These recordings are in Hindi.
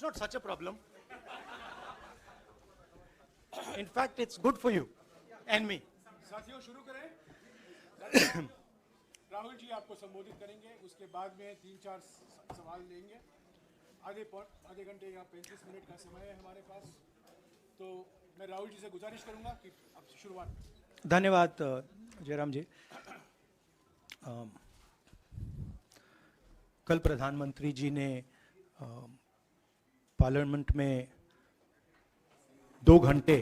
It's not such a problem. In fact, it's good for you and me. साथियों शुरू करें। राहुल जी आपको संबोधित करेंगे, उसके बाद में 3-4 सवाल लेंगे। आधे घंटे या 35 मिनट का समय है हमारे पास, तो मैं राहुल जी से गुजारिश करूंगा कि अब शुरुआत। धन्यवाद जयराम जी। कल प्रधानमंत्री जी ने पार्लियामेंट में 2 घंटे,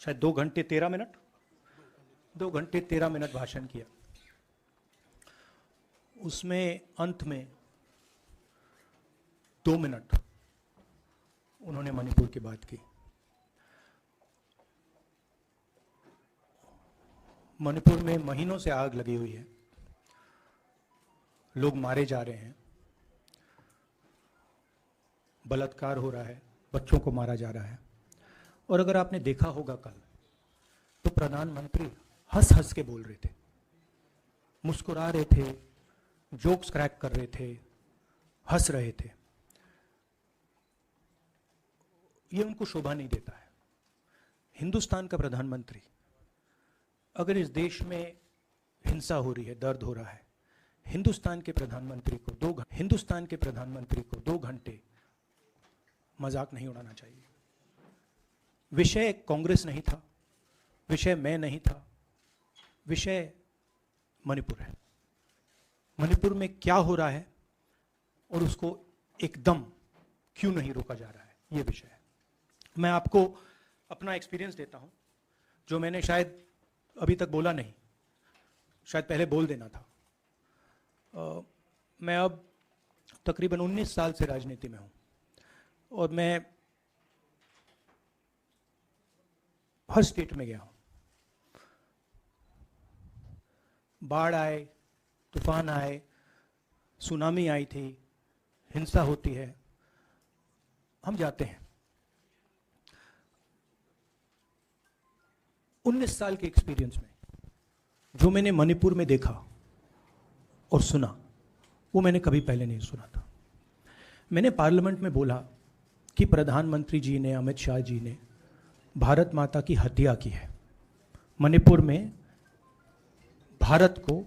शायद 2 घंटे 13 मिनट, 2 घंटे 13 मिनट भाषण किया। उसमें अंत में 2 मिनट उन्होंने मणिपुर की बात की। मणिपुर में महीनों से आग लगी हुई है, लोग मारे जा रहे हैं, बलात्कार हो रहा है, बच्चों को मारा जा रहा है। और अगर आपने देखा होगा कल, तो प्रधानमंत्री हंस हंस के बोल रहे थे, मुस्कुरा रहे थे, जोक्स क्रैक कर रहे थे, हंस रहे थे। ये उनको शोभा नहीं देता है। हिंदुस्तान का प्रधानमंत्री, अगर इस देश में हिंसा हो रही है, दर्द हो रहा है, हिंदुस्तान के प्रधानमंत्री को 2 घंटे मजाक नहीं उड़ाना चाहिए। विषय कांग्रेस नहीं था, विषय मैं नहीं था, विषय मणिपुर है। मणिपुर में क्या हो रहा है और उसको एकदम क्यों नहीं रोका जा रहा है, ये विषय है। मैं आपको अपना एक्सपीरियंस देता हूं, जो मैंने शायद अभी तक बोला नहीं, शायद पहले बोल देना था। मैं अब तकरीबन 19 साल से राजनीति में हूं और मैं हर स्टेट में गया हूं। बाढ़ आए, तूफान आए, सुनामी आई थी, हिंसा होती है, हम जाते हैं। 19 साल के एक्सपीरियंस में जो मैंने मणिपुर में देखा और सुना, वो मैंने कभी पहले नहीं सुना था। मैंने पार्लियामेंट में बोला कि प्रधानमंत्री जी ने, अमित शाह जी ने भारत माता की हत्या की है, मणिपुर में भारत को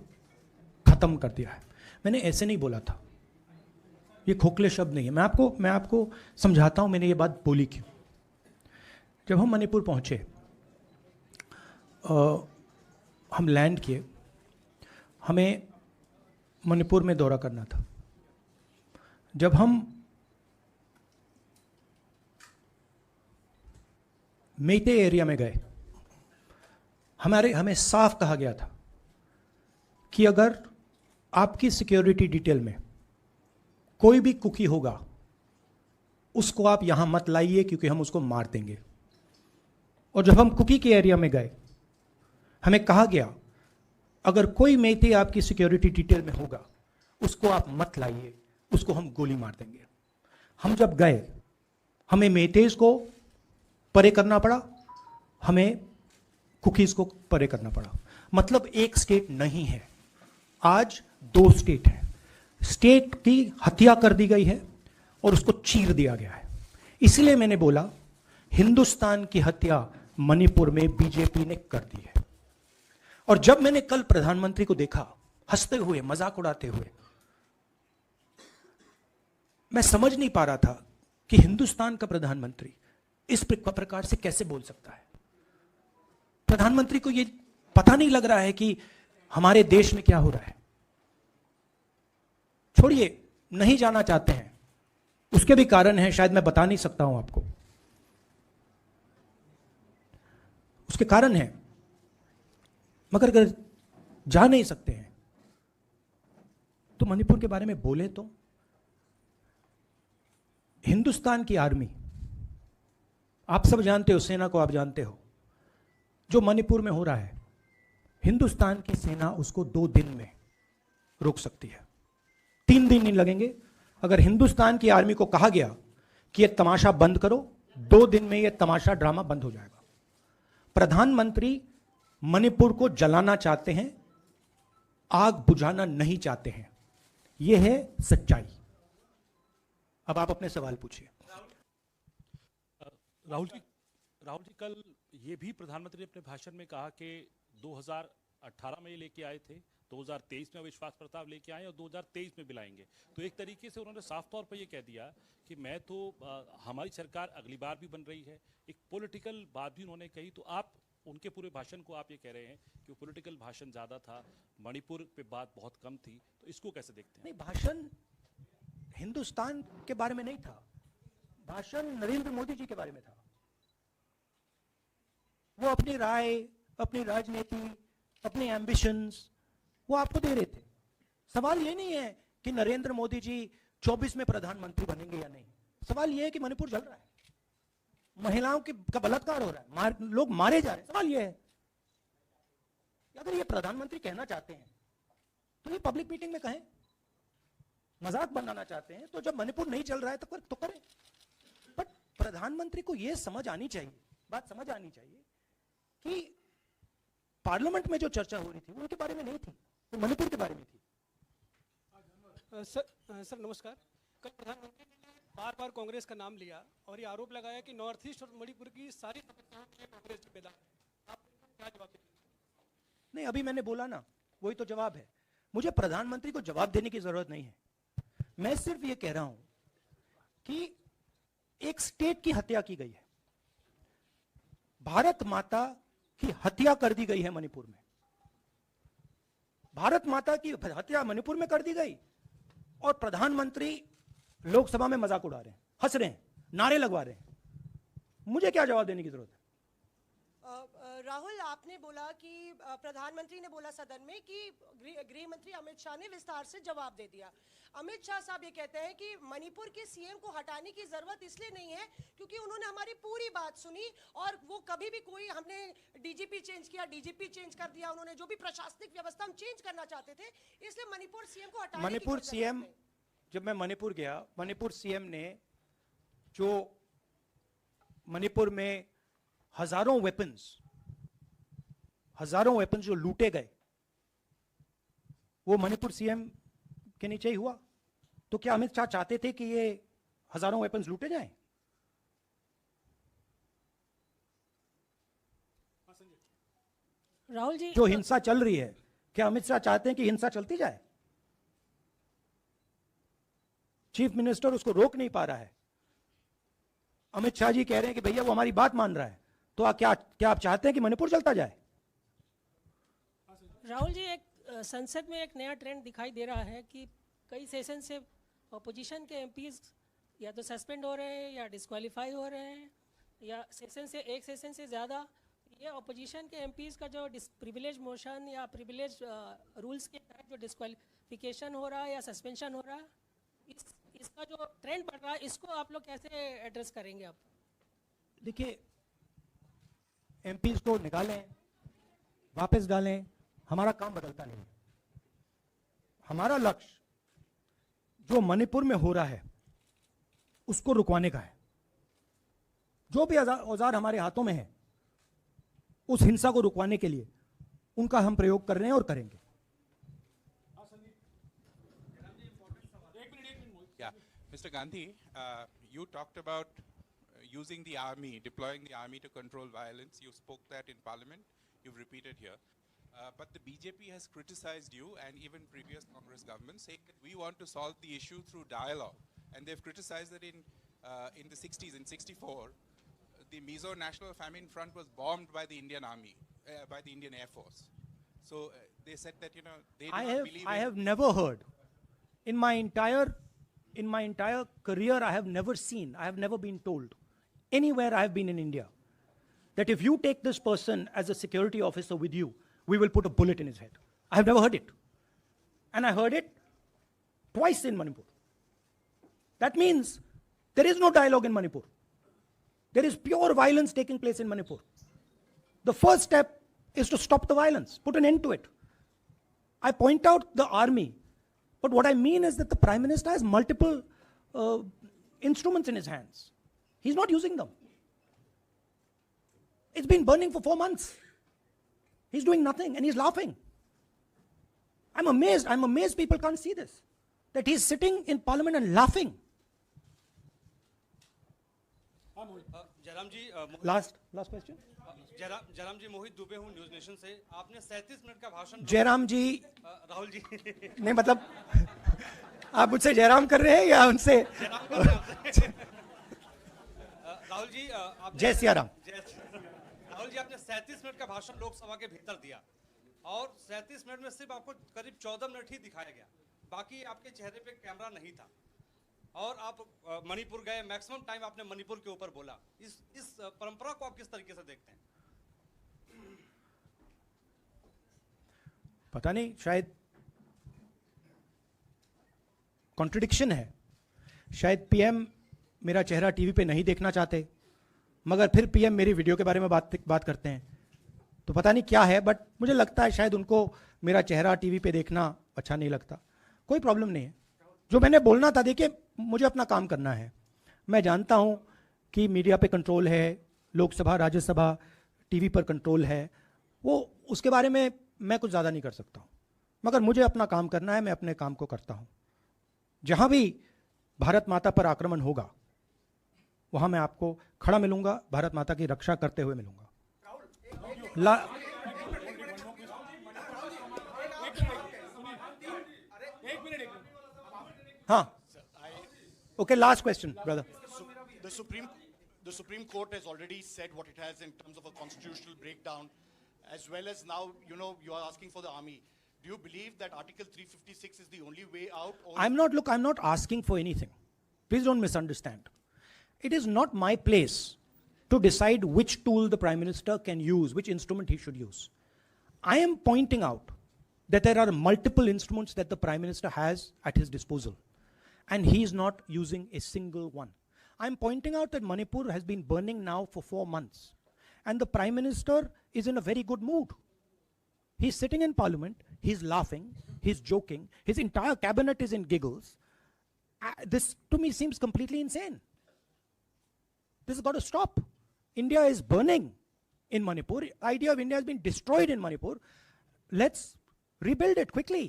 खत्म कर दिया है। मैंने ऐसे नहीं बोला था, ये खोखले शब्द नहीं है। मैं आपको समझाता हूं मैंने ये बात बोली क्यों। जब हम मणिपुर पहुंचे, हम लैंड किए, हमें मणिपुर में दौरा करना था। जब हम मेइते एरिया में गए, हमें साफ कहा गया था कि अगर आपकी सिक्योरिटी डिटेल में कोई भी कुकी होगा, उसको आप यहां मत लाइए क्योंकि हम उसको मार देंगे। और जब हम कुकी के एरिया में गए, हमें कहा गया अगर कोई मेइते आपकी सिक्योरिटी डिटेल में होगा, उसको आप मत लाइए, उसको हम गोली मार देंगे। हम जब गए, हमें मेइतेज को परे करना पड़ा, हमें कुकीज को परे करना पड़ा। मतलब एक स्टेट नहीं है, आज 2 स्टेट है। स्टेट की हत्या कर दी गई है और उसको चीर दिया गया है। इसलिए मैंने बोला हिंदुस्तान की हत्या मणिपुर में बीजेपी ने कर दी है। और जब मैंने कल प्रधानमंत्री को देखा हंसते हुए, मजाक उड़ाते हुए, मैं समझ नहीं पा रहा था कि हिंदुस्तान का प्रधानमंत्री इस प्रकार से कैसे बोल सकता है। प्रधानमंत्री को यह पता नहीं लग रहा है कि हमारे देश में क्या हो रहा है। छोड़िए, नहीं जाना चाहते हैं, उसके भी कारण हैं, शायद मैं बता नहीं सकता हूं आपको, उसके कारण हैं। मगर अगर जा नहीं सकते हैं तो मणिपुर के बारे में बोले तो। हिंदुस्तान की आर्मी, आप सब जानते हो, सेना को आप जानते हो, जो मणिपुर में हो रहा है, हिंदुस्तान की सेना उसको 2 दिन में रोक सकती है, 3 दिन नहीं लगेंगे। अगर हिंदुस्तान की आर्मी को कहा गया कि यह तमाशा बंद करो, 2 दिन में यह तमाशा, ड्रामा बंद हो जाएगा। प्रधानमंत्री मणिपुर को जलाना चाहते हैं, आग बुझाना नहीं चाहते हैं। यह है सच्चाई। अब आप अपने सवाल पूछिए। राहुल जी कल ये भी प्रधानमंत्री ने अपने भाषण में कहा कि 2018 में ये लेके आए थे, 2023 में विश्वास प्रस्ताव लेके आए और 2023 में भी लाएंगे। तो एक तरीके से उन्होंने साफ तौर पर ये कह दिया कि मैं तो हमारी सरकार अगली बार भी बन रही है। एक पॉलिटिकल बात भी उन्होंने कही। तो आप उनके पूरे भाषण को आप ये कह रहे हैं कि वो पॉलिटिकल भाषण ज़्यादा था, मणिपुर पे बात बहुत कम थी, तो इसको कैसे देखते हैं? नहीं, भाषण हिंदुस्तान के बारे में नहीं था, भाषण नरेंद्र मोदी जी के बारे में था। वो अपनी राय, अपनी राजनीति, अपने एम्बिशंस वो आपको दे रहे थे। सवाल ये नहीं है कि नरेंद्र मोदी जी 24 में प्रधानमंत्री बनेंगे या नहीं। सवाल ये है कि मणिपुर जल रहा है, महिलाओं का बलात्कार हो रहा है, लोग मारे जा रहे हैं। सवाल ये है, अगर ये प्रधानमंत्री कहना चाहते हैं तो ये पब्लिक मीटिंग में कहें। मजाक बनाना चाहते हैं तो जब मणिपुर नहीं चल रहा है तो करें। बट प्रधानमंत्री को यह समझ आनी चाहिए, बात समझ आनी चाहिए कि पार्लियामेंट में जो चर्चा हो रही थी वो उनके बारे में नहीं थी, वो मणिपुर के बारे में थी। सर नमस्कार। कल प्रधानमंत्री ने बार बार कांग्रेस का नाम लिया और ये आरोप लगाया कि नॉर्थ ईस्ट और मणिपुर की सारी समस्याओं के लिए कांग्रेस जिम्मेदार है। आप क्या जवाब देंगे? नहीं, अभी मैंने बोला ना, वही तो जवाब है। मुझे प्रधानमंत्री को जवाब देने की जरूरत नहीं है। मैं सिर्फ ये कह रहा हूं कि एक स्टेट की हत्या की गई है, भारत माता की हत्या कर दी गई है मणिपुर में। भारत माता की हत्या मणिपुर में कर दी गई और प्रधानमंत्री लोकसभा में मजाक उड़ा रहे हैं, हंस रहे हैं, नारे लगवा रहे हैं। मुझे क्या जवाब देने की जरूरत है? राहुल, आपने बोला कि प्रधानमंत्री ने बोला सदन में कि गृह मंत्री अमित शाह ने विस्तार से जवाब दे दिया। अमित शाह साहब ये कहते हैं कि मणिपुर के सीएम को हटाने की जरूरत इसलिए नहीं है क्योंकि उन्होंने हमारी पूरी बात सुनी और वो कभी भी कोई, हमने डीजीपी चेंज किया, डीजीपी चेंज कर दिया, उन्होंने जो भी प्रशासनिक व्यवस्था हम चेंज करना चाहते थे, इसलिए मणिपुर सीएम को हटाने मणिपुर सीएम, जब मैं मणिपुर गया, मणिपुर सीएम ने जो मणिपुर में हजारों वेपन्स जो लूटे गए, वो मणिपुर सीएम के नीचे ही हुआ। तो क्या अमित शाह चाहते थे कि ये हजारों वेपन्स लूटे जाएं? राहुल जी, जो हिंसा चल रही है, क्या अमित शाह चाहते हैं कि हिंसा चलती जाए? चीफ मिनिस्टर उसको रोक नहीं पा रहा है। अमित शाह जी कह रहे हैं कि भैया वो हमारी बात मान रहा है, तो क्या आप चाहते हैं कि मणिपुर चलता जाए? राहुल जी, एक संसद में एक नया ट्रेंड दिखाई दे रहा है कि कई सेशन से अपोजिशन के एमपीज या तो सस्पेंड हो रहे हैं या डिस्क्वालीफाई हो रहे हैं, या एक सेशन से ज़्यादा ये अपोजिशन के एमपीज का जो प्रिविलेज मोशन या प्रिविलेज रूल्स के तहत जो डिस्क्वालिफिकेशन हो रहा है या सस्पेंशन हो रहा है, इसका जो ट्रेंड बढ़ रहा है, इसको आप लोग कैसे एड्रेस करेंगे? आप देखिए, एमपीज को निकालें, वापस डालें, हमारा काम बदलता नहीं। हमारा लक्ष्य जो मणिपुर में हो रहा है उसको रुकवाने का है। जो भी औजार हमारे हाथों में है उस हिंसा को रुकवाने के लिए उनका हम प्रयोग कर रहे हैं और करेंगे। Yeah, Mr. Gandhi, you talked about using the army, deploying the army to control violence. You spoke that in Parliament. You've repeated here. But the BJP has criticized you and even previous Congress governments, saying that we want to solve the issue through dialogue. And they've criticized that in the 60s, in 64, the Mizo National Famine Front was bombed by the Indian Army, by the Indian Air Force. So they said that, you know, they do not believe I have never heard in my entire career, I have never seen, I have never been told anywhere I have been in India that if you take this person as a security officer with you, we will put a bullet in his head. I have never heard it. And I heard it twice in Manipur. That means there is no dialogue in Manipur. There is pure violence taking place in Manipur. The first step is to stop the violence, put an end to it. I point out the army, but what I mean is that the Prime Minister has multiple instruments in his hands. He's not using them. It's been burning for 4 months. He's doing nothing and he's laughing. I'm amazed people can't see this. That he's sitting in parliament and laughing. हाँ मोहित। जयराम जी लास्ट क्वेश्चन। जयराम जी मोहित दुबे हूँ न्यूज नेशन से। आपने 37 मिनट का भाषण जयराम जी राहुल जी नहीं, मतलब आप मुझसे जयराम कर रहे हैं या उनसे? जयराम कर रहे हैं आपसे। राहुल जी आपने जय सिया राम। राहुल जी आपने 37 मिनट का भाषण लोकसभा के भीतर दिया और 37 मिनट में सिर्फ आपको करीब 14 मिनट ही दिखाया गया, बाकी आपके चेहरे पे कैमरा नहीं था और आप मणिपुर गए, मैक्सिमम टाइम आपने मणिपुर के ऊपर बोला। इस परंपरा को आप किस तरीके से देखते हैं? पता नहीं, शायद कॉन्ट्रडिक्शन है। शायद पीएम मेरा चेहरा टीवी पे नहीं देखना चाहते, मगर फिर पीएम मेरी वीडियो के बारे में बात करते हैं, तो पता नहीं क्या है। बट मुझे लगता है शायद उनको मेरा चेहरा टीवी पे देखना अच्छा नहीं लगता। कोई प्रॉब्लम नहीं है। जो मैंने बोलना था, देखिए मुझे अपना काम करना है। मैं जानता हूं कि मीडिया पे कंट्रोल है, लोकसभा राज्यसभा टीवी पर कंट्रोल है, वो उसके बारे में मैं कुछ ज़्यादा नहीं कर सकता हूं, मगर मुझे अपना काम करना है। मैं अपने काम को करता हूं। जहां भी भारत माता पर आक्रमण होगा वहां मैं आपको खड़ा मिलूंगा, भारत माता की रक्षा करते हुए मिलूंगा। हाँ, okay, last question brother. The Supreme Court has already said what it has in terms of a constitutional breakdown, as well as now, you are asking for the army. Do you believe that Article 356 is the only way out? Or I'm not asking for anything. Please don't misunderstand. It is not my place to decide which tool the Prime Minister can use, which instrument he should use. I am pointing out that there are multiple instruments that the Prime Minister has at his disposal, and he is not using a single one. I'm pointing out that Manipur has been burning now for 4 months, and the Prime Minister is in a very good mood. He's sitting in Parliament, he's laughing, he's joking, his entire cabinet is in giggles. This to me seems completely insane. This has got to stop. India is burning in Manipur. The idea of India has been destroyed in Manipur. Let's rebuild it quickly.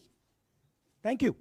Thank you.